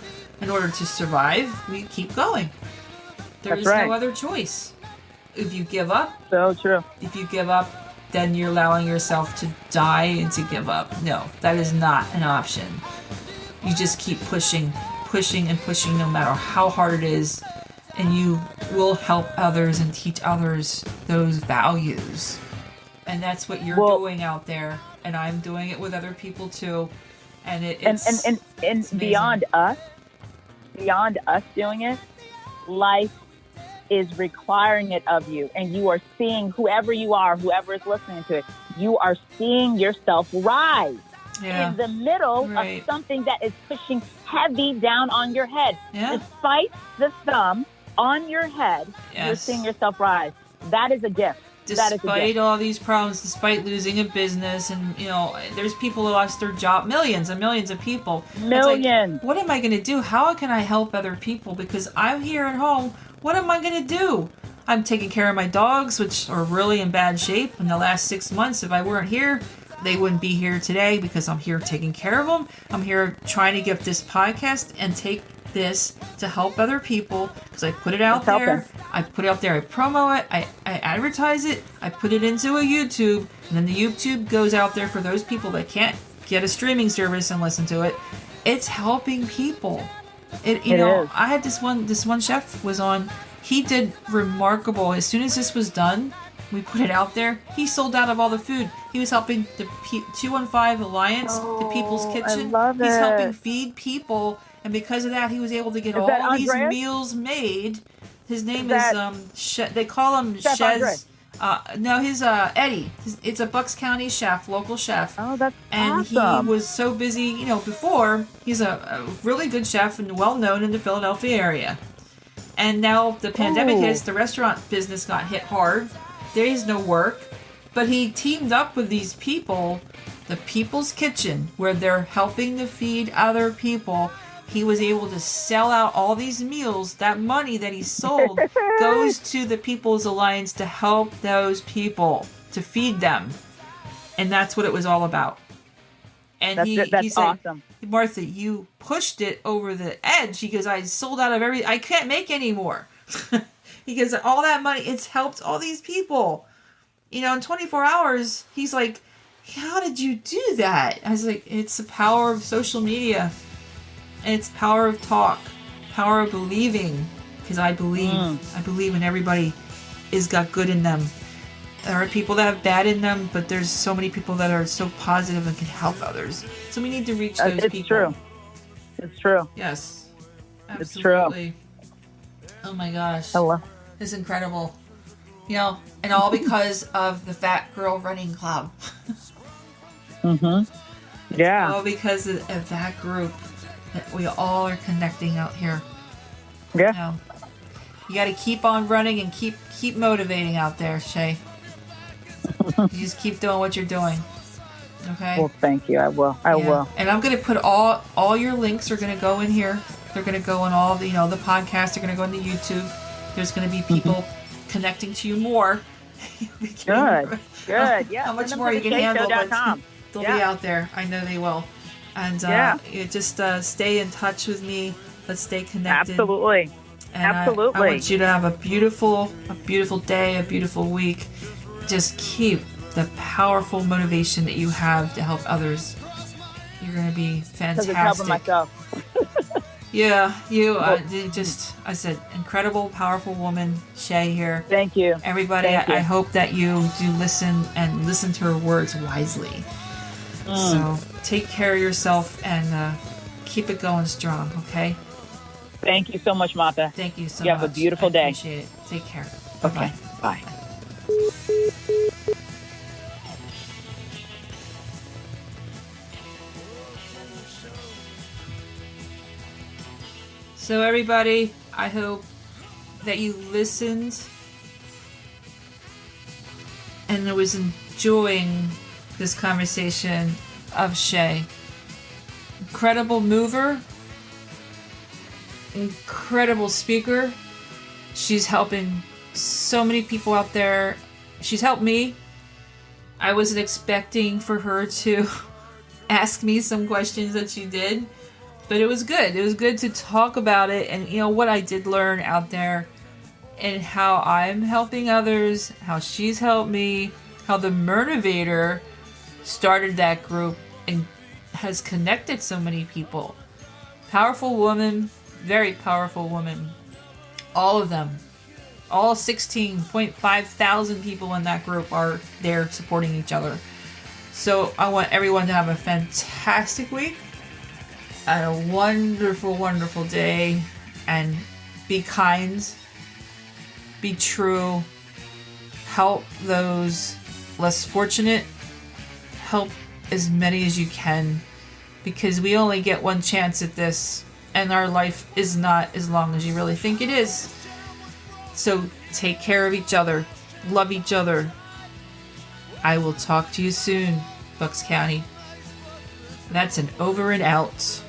In order to survive, we keep going. There is no other choice. If you give up, so true. If you give up, then you're allowing yourself to die and to give up. No, that is not an option. You just keep pushing and pushing no matter how hard it is, and you will help others and teach others those values. And that's what you're doing out there, and I'm doing it with other people too. And it's beyond us doing it, life is requiring it of you, and you are seeing, whoever you are, whoever is listening to it, you are seeing yourself rise in the middle of something that is pushing heavy down on your head. Despite the thumb on your head, you're seeing yourself rise. That is a gift. Despite all these problems, despite losing a business, and there's people who lost their job, millions and millions of people. Millions. Like, what am I going to do? How can I help other people? Because I'm here at home. What am I going to do? I'm taking care of my dogs, which are really in bad shape. In the last 6 months, if I weren't here, they wouldn't be here today, because I'm here taking care of them. I'm here trying to get this podcast and take this to help other people, because I put it out there. I promo it. I advertise it. I put it into a YouTube, and then the YouTube goes out there for those people that can't get a streaming service and listen to it. It's helping people. It is. I had this one chef was on. He did remarkable. As soon as this was done, we put it out there. He sold out of all the food. He was helping the 215 Alliance, the People's Kitchen. I love it. He's helping feed people, and because of that, he was able to get all these meals made. His name is they call him Chez. No, his Eddie. It's a Bucks County chef, local chef. Oh, that's awesome. And he was so busy, before. He's a really good chef and well known in the Philadelphia area. And now the pandemic hits, the restaurant business got hit hard. There is no work. But he teamed up with these people, the People's Kitchen, where they're helping to feed other people. He was able to sell out all these meals. That money that he sold goes to the People's Alliance to help those people, to feed them. And that's what it was all about. And he said, awesome. Martha, you pushed it over the edge. He goes, I sold out of everything. I can't make any more. He goes, all that money, it's helped all these people. In 24 hours, he's like, how did you do that? I was like, it's the power of social media. And it's power of talk, power of believing, because I believe in everybody has got good in them. There are people that have bad in them, but there's so many people that are so positive and can help others. So we need to reach those people. It's true. Yes, absolutely. It's true. Oh my gosh. Hello. It's incredible. And all because of the Fat Girl Running Club. Yeah. All because of that group. That we all are connecting out here. Yeah. You got to keep on running and keep motivating out there, Shay. You just keep doing what you're doing. Okay? Well, thank you. I will. I will. And I'm going to put all your links are going to go in here. They're going to go in all the, the podcasts. They're going to go into YouTube. There's going to be people connecting to you more. Good. Yeah. How much more you can handle, but they'll be out there. I know they will. And you just stay in touch with me. Let's stay connected. Absolutely. And I want you to have a beautiful day, a beautiful week. Just keep the powerful motivation that you have to help others. You're going to be fantastic. Because it's helping myself. Yeah, I said, incredible, powerful woman, Shay here. Thank you. Everybody, I hope that you do listen to her words wisely. So take care of yourself and keep it going strong, okay? Thank you so much, Martha. Thank you so much. You have a beautiful day. Appreciate it. Take care. Okay. Bye. So everybody, I hope that you listened and was enjoying this conversation of Shay. Incredible mover, incredible speaker. She's helping so many people out there. She's helped me. I wasn't expecting for her to ask me some questions that she did, but it was good. It was good to talk about it and, what I did learn out there and how I'm helping others, how she's helped me, how the Motivator started that group and has connected so many people. Powerful woman, very powerful woman. All of them. All 16.5 thousand people in that group are there supporting each other. So I want everyone to have a fantastic week and a wonderful, wonderful day. And be kind, be true, help those less fortunate, help as many as you can, because we only get one chance at this, and our life is not as long as you really think it is. So take care of each other, love each other. I will talk to you soon, Bucks County. That's an over and out.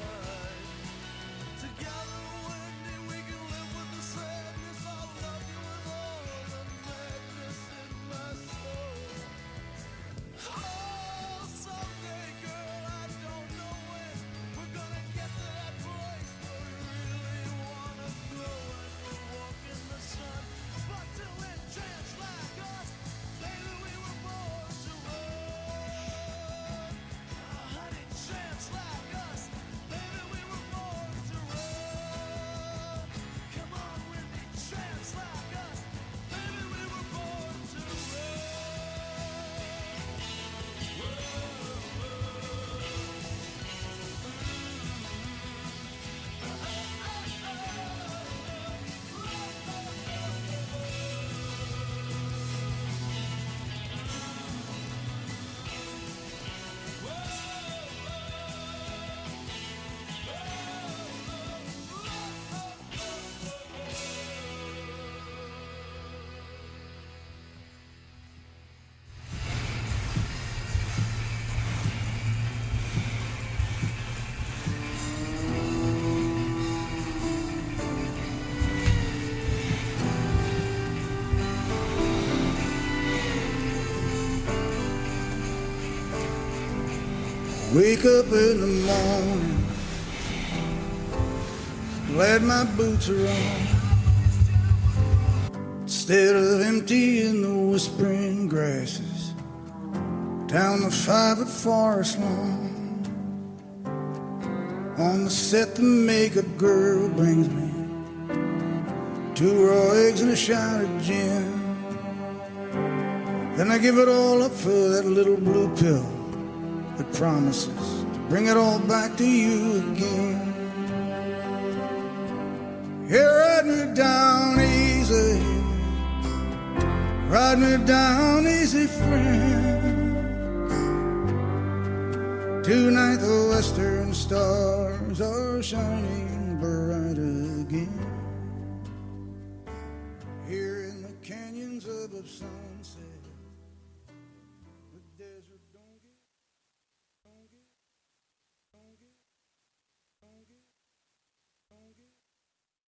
Wake up in the morning, glad my boots are on. Instead of emptying the whispering grasses down the 5-foot forest lawn, on the set the makeup girl brings me 2 raw eggs and a shot of gin. Then I give it all up for that little blue pill that promises to bring it all back to you again. Here, ride me down easy, ride me down easy, friend. Tonight the western stars are shining bright again. Here in the canyons above sunset,